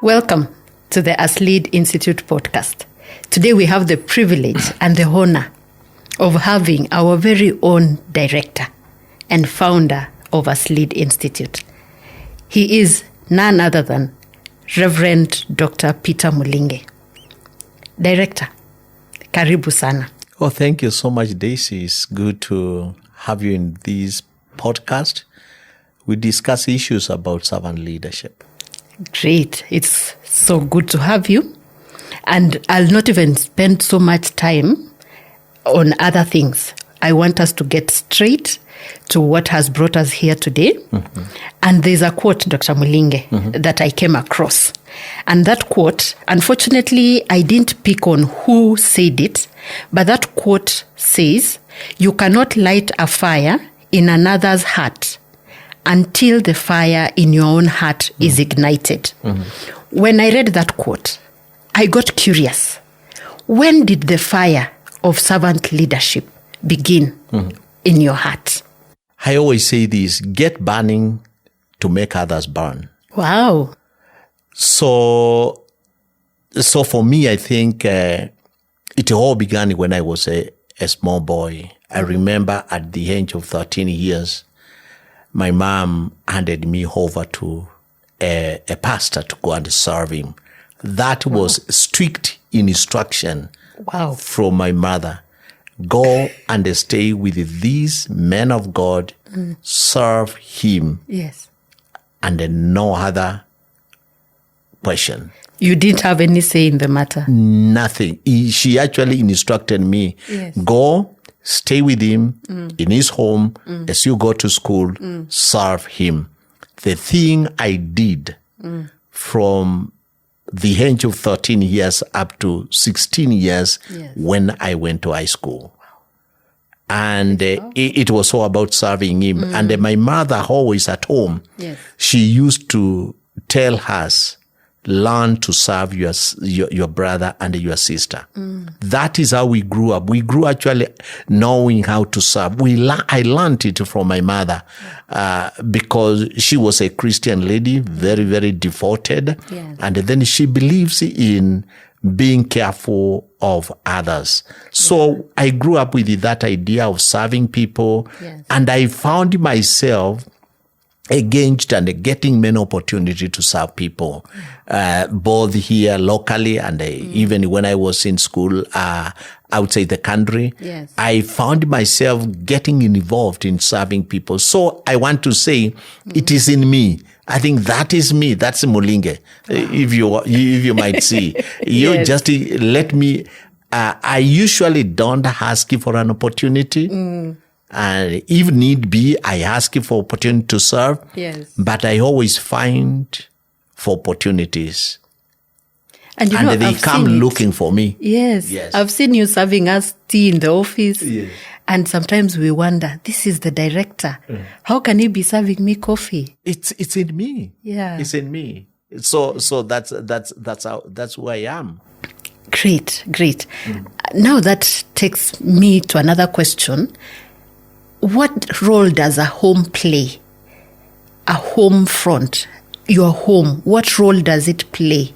Welcome to the Aslead Institute Podcast. Today we have the privilege and the honor of having our very own director and founder of Aslead Institute. He is none other than Reverend Dr. Peter Mulinge. Director, karibu sana. Oh, thank you so much, Daisy. It's good to have you in this podcast. We discuss issues about servant leadership. Great. It's so good to have you. And I'll not even spend so much time on other things. I want us to get straight to what has brought us here today. Mm-hmm. And there's a quote, Dr. Mulinge, that I came across. And that quote, unfortunately, I didn't pick on who said it, but that quote says, "You cannot light a fire in another's heart until the fire in your own heart is ignited." Mm-hmm. When I read that quote, I got curious. When did the fire of servant leadership begin in your heart? I always say this: get burning to make others burn. Wow. So for me, I think it all began when I was a small boy. I remember at the age of 13 years, my mom handed me over to a pastor to go and serve him. That was strict instruction from my mother. Go and stay with these men of God, serve him. Yes. And then no other question. You didn't have any say in the matter? Nothing. She actually instructed me, go, stay with him in his home as you go to school, serve him. The thing I did from the age of 13 years up to 16 years when I went to high school. And it was all about serving him. And my mother always at home, she used to tell us, learn to serve your brother and your sister. That is how we grew up. We grew actually knowing how to serve. I learned it from my mother because she was a Christian lady, very, very devoted. Yes. And then she believes in being careful of others. So I grew up with that idea of serving people. Yes. And I found myself engaged and getting many opportunity to serve people, both here locally and even when I was in school outside the country. Yes. I found myself getting involved in serving people. So I want to say it is in me. I think that is me. That's Mulinge. If you might see, you just let me. I usually don't ask you for an opportunity. And if need be, I ask you for opportunity to serve. Yes. But I always find for opportunities. And they come looking for me. Yes. I've seen you serving us tea in the office. Yes. And sometimes we wonder, this is the director. How can he be serving me coffee? It's in me. Yeah. It's in me. So that's who I am. Great. Now that takes me to another question. What role does a home play? A home front, your home, what role does it play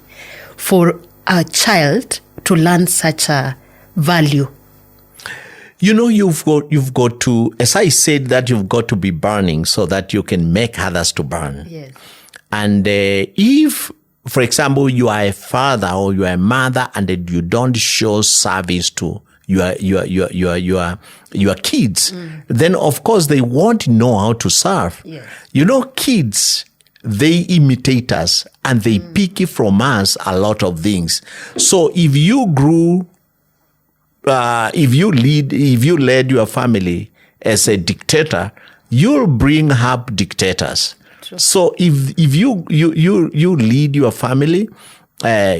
for a child to learn such a value? You know, you've got to, as I said, that you've got to be burning so that you can make others to burn. Yes. And if, for example, you are a father or you are a mother and you don't show service to your kids, then of course they won't know how to serve. Yes. You know, kids, they imitate us and they pick from us a lot of things. So if you grew, if you led your family as a dictator, you'll bring up dictators. True. So if you lead your family,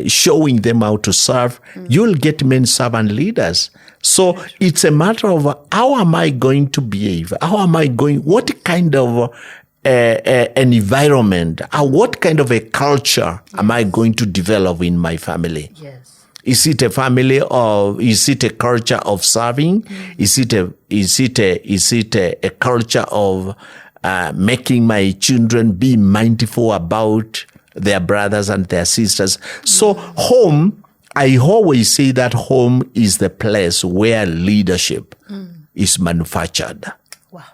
showing them how to serve, you'll get many servant leaders. So it's a matter of how am I going to behave? What kind of an environment, what kind of a culture am I going to develop in my family? Yes. Is it a family or is it a culture of serving? Is it a culture of making my children be mindful about their brothers and their sisters. So home, I always say that home is the place where leadership is manufactured. Wow.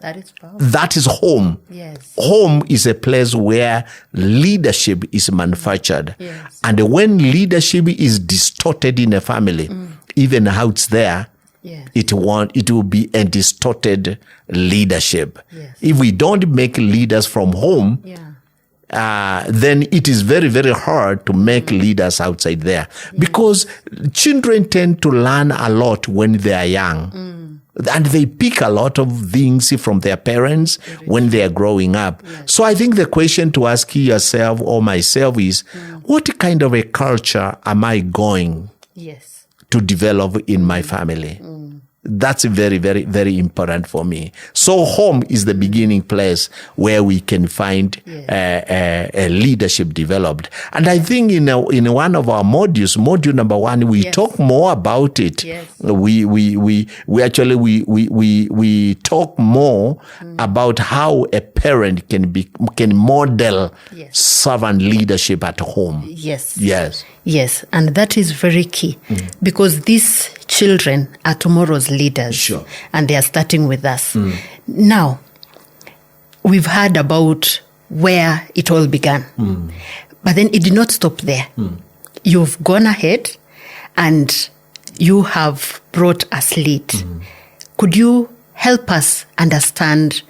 That is powerful. That is home. Yes. Home is a place where leadership is manufactured. Yes. And when leadership is distorted in a family, even out there, Yes. it will be a distorted leadership. Yes. If we don't make leaders from home, then it is very, very hard to make leaders outside there, because children tend to learn a lot when they are young. And they pick a lot of things from their parents when they are growing up. Yes. So I think the question to ask yourself or myself is, what kind of a culture am I going to develop in my family? That's very, very, very important for me. So home is the beginning place where we can find a leadership developed. And I think in one of our modules, module number 1, we talk more about it. Yes. We talk more about how a parent can model servant leadership at home. Yes. Yes. Yes, and that is very key, because these children are tomorrow's leaders. Sure. And they are starting with us. Now, we've heard about where it all began, but then it did not stop there. You've gone ahead and you have brought Aslead. Could you help us understand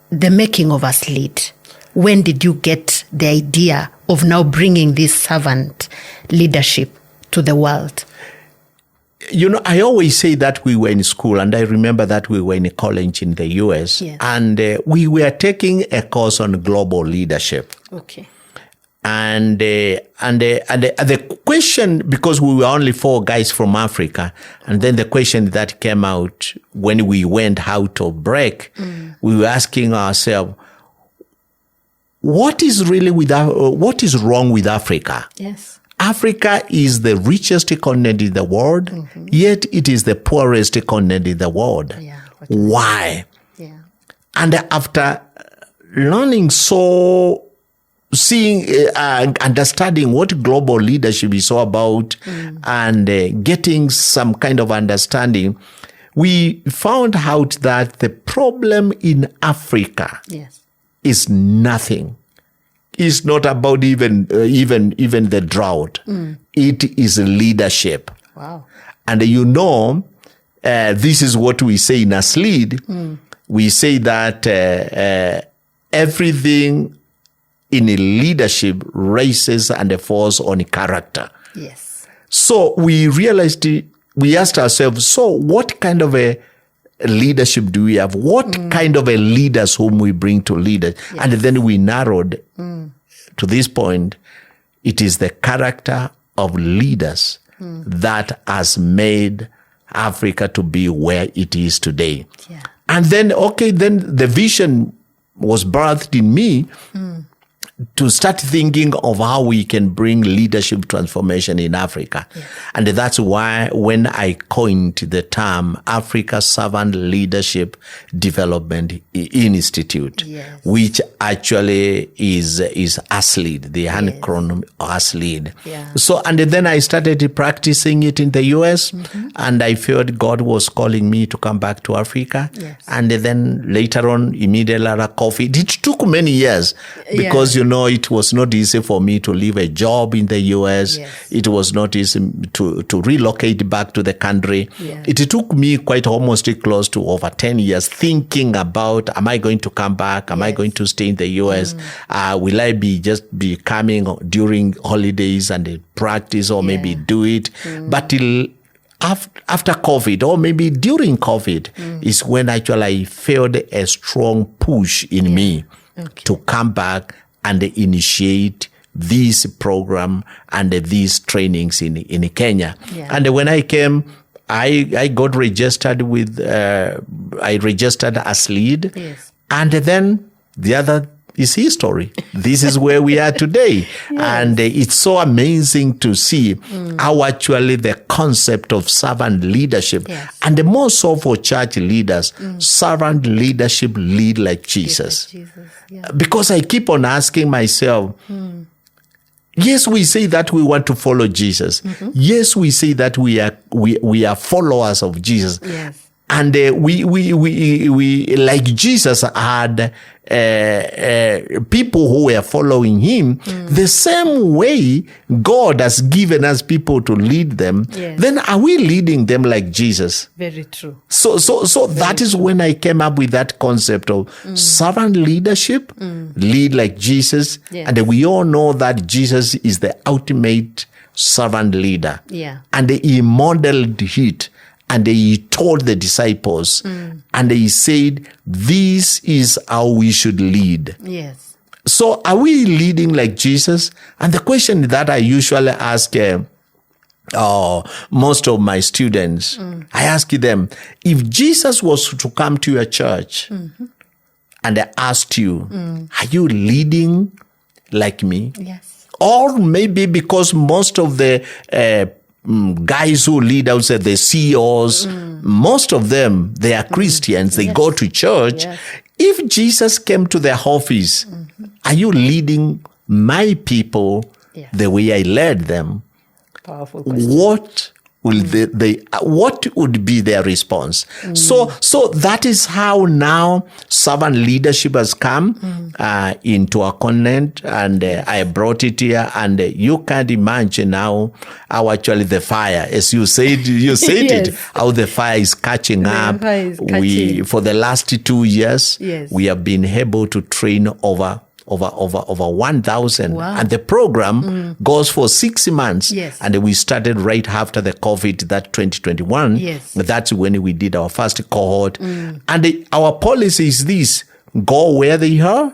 the making of Aslead? When did you get the idea of now bringing this servant leadership to the world? You know, I always say that we were in school, and I remember that we were in a college in the US, and we were taking a course on global leadership. Okay. And the question, because we were only 4 guys from Africa, and then the question that came out when we went out of break, we were asking ourselves, what is wrong with Africa? Yes. Africa is the richest continent in the world, yet it is the poorest continent in the world. Yeah. Why? Yeah. And after learning understanding what global leadership is all about, and getting some kind of understanding, we found out that the problem in Africa is nothing. It's not about even the drought. It is leadership. Wow. And this is what we say in Aslead. We say that everything in leadership races and falls on character. Yes. So we asked ourselves, so what kind of a leadership do we have? What kind of a leaders whom we bring to leaders? Yes. And then we narrowed to this point. It is the character of leaders that has made Africa to be where it is today. Yeah. And then, then the vision was birthed in me to start thinking of how we can bring leadership transformation in Africa. Yes. And that's why when I coined the term Africa Servant Leadership Development Institute, which actually is Aslead, the acronym Aslead. Yeah. So, and then I started practicing it in the US, and I felt God was calling me to come back to Africa. Yes. And then later on, immediately after COVID, it took many years because, it was not easy for me to leave a job in the US. Yes. It was not easy to relocate back to the country. Yeah. It took me quite almost close to over 10 years thinking about, am I going to come back? Am I going to stay in the US? Will I be coming during holidays and practice, or maybe do it? But till after COVID, or maybe during COVID, is when actually I felt a strong push in me to come back and initiate this program and these trainings in Kenya. Yeah. And when I came, I got registered with, I registered Aslead. Yes. And then the other is history. This is where we are today. Yes. And it's so amazing to see how actually the concept of servant leadership, and the more so for church leaders, servant leadership lead like Jesus. Because I keep on asking myself, yes, we say that we want to follow Jesus. Yes, we say that we are followers of Jesus. Yes. And we like Jesus had people who were following him the same way God has given us people to lead them. Then are we leading them like Jesus? Very true. So that is when I came up with that concept of servant leadership, lead like Jesus. And we all know that Jesus is the ultimate servant leader. And he modeled it. And he told the disciples, and he said, this is how we should lead. Yes. So are we leading like Jesus? And the question that I usually ask most of my students, I ask them, if Jesus was to come to your church and I asked you, are you leading like me? Yes. Or maybe because most of the guys who lead outside, the CEOs, most of them, they are Christians. They go to church. If Jesus came to their office, are you leading my people the way I led them? Powerful question. What will what would be their response? So that is how now servant leadership has come into our continent, and I brought it here, and you can't imagine how actually the fire, as you said it, how the fire is catching up. For the last 2 years, we have been able to train over 1,000. Wow. And the program goes for 6 months. Yes. And we started right after the COVID, that 2021. Yes. That's when we did our first cohort. And our policy is this: go where they are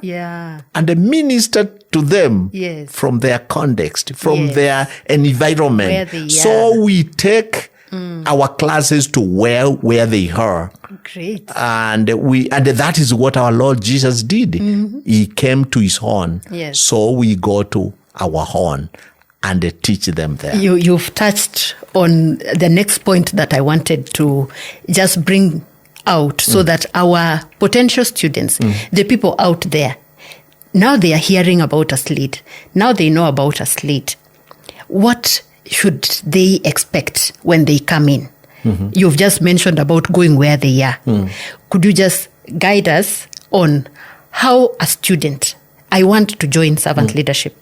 and minister to them from their context, from their environment. So we take our classes to where they are. Great. And that is what our Lord Jesus did. He came to his own. So we go to our own and teach them there. You've touched on the next point that I wanted to just bring out, so that our potential students, the people out there, now they are hearing about Aslead. Now they know about Aslead. What should they expect when they come in? You've just mentioned about going where they are. Could you just guide us on how a student, I want to join servant leadership,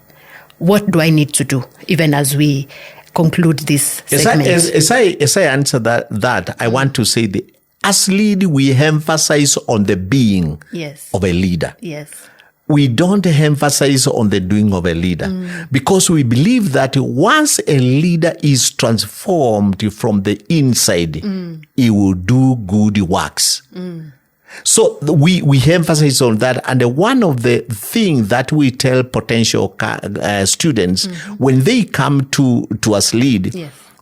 what do I need to do, even as we conclude this segment? As I answer that, I want to say Aslead, we emphasize on the being of a leader. We don't emphasize on the doing of a leader, because we believe that once a leader is transformed from the inside, he will do good works. So we emphasize on that. And one of the things that we tell potential students when they come to Aslead,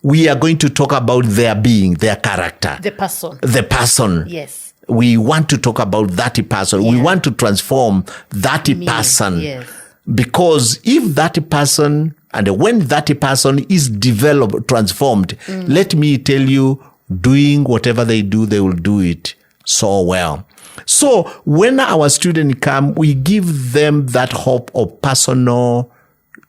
we are going to talk about their being, their character. The person. Yes. We want to talk about that person. We want to transform that person. Because if that person, and when that person is developed, transformed, let me tell you, doing whatever they do, they will do it so well. So when our students come, we give them that hope of personal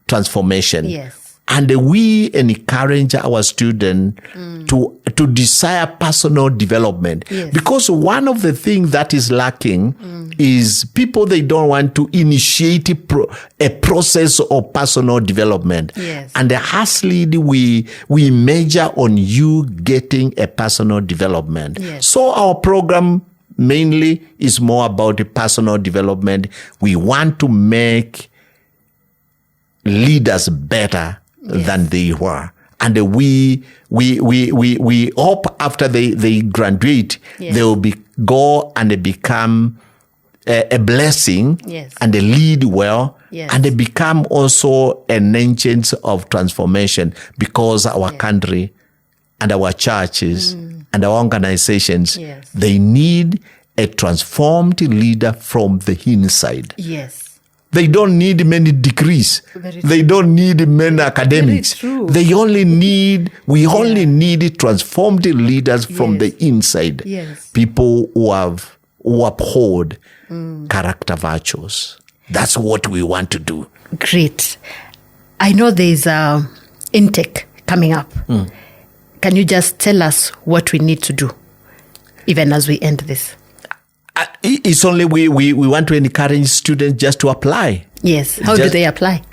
transformation. And we encourage our students to desire personal development. Because one of the things that is lacking is people, they don't want to initiate a process of personal development. And at Aslead, we measure on you getting a personal development. So our program mainly is more about the personal development. We want to make leaders better than they were. And we hope after they graduate, they will go and they become a blessing and they lead well and they become also an agent of transformation, because our country and our churches and our organizations, they need a transformed leader from the inside. They don't need many degrees. They don't need many academics. We only need transformed leaders from the inside. Yes. People who uphold character virtues. That's what we want to do. Great. I know there's intake coming up. Can you just tell us what we need to do, even as we end this? It's only we want to encourage students just to apply. Yes. How do they apply?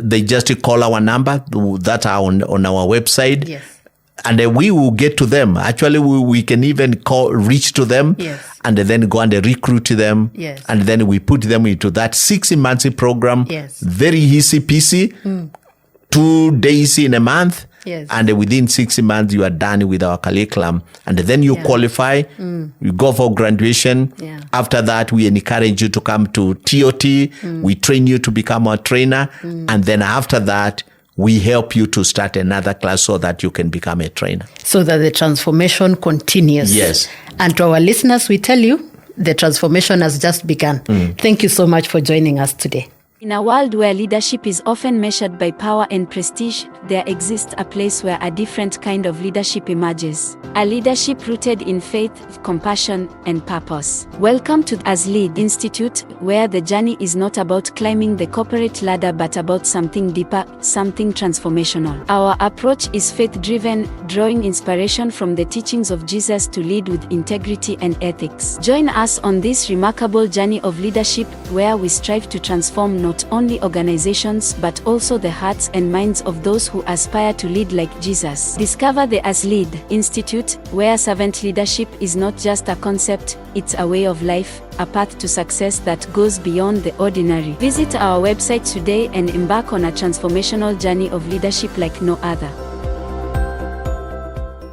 They just call our number that are on our website. Yes. And then we will get to them. Actually, we can even reach to them. Yes. And then go and recruit them. Yes. And then we put them into that 6-month program. Yes. Very easy peasy. 2 days in a month. Yes. And within 6 months, you are done with our curriculum. And then you qualify. You go for graduation. Yeah. After that, we encourage you to come to TOT. We train you to become a trainer. And then after that, we help you to start another class so that you can become a trainer. So that the transformation continues. Yes. And to our listeners, we tell you the transformation has just begun. Thank you so much for joining us today. In a world where leadership is often measured by power and prestige, there exists a place where a different kind of leadership emerges. A leadership rooted in faith, compassion, and purpose. Welcome to Aslead Institute, where the journey is not about climbing the corporate ladder but about something deeper, something transformational. Our approach is faith-driven, drawing inspiration from the teachings of Jesus to lead with integrity and ethics. Join us on this remarkable journey of leadership, where we strive to transform not only organizations but also the hearts and minds of those who aspire to lead like Jesus. Discover the Aslead Institute, where servant leadership is not just a concept, it's a way of life, a path to success that goes beyond the ordinary. Visit our website today and embark on a transformational journey of leadership like no other.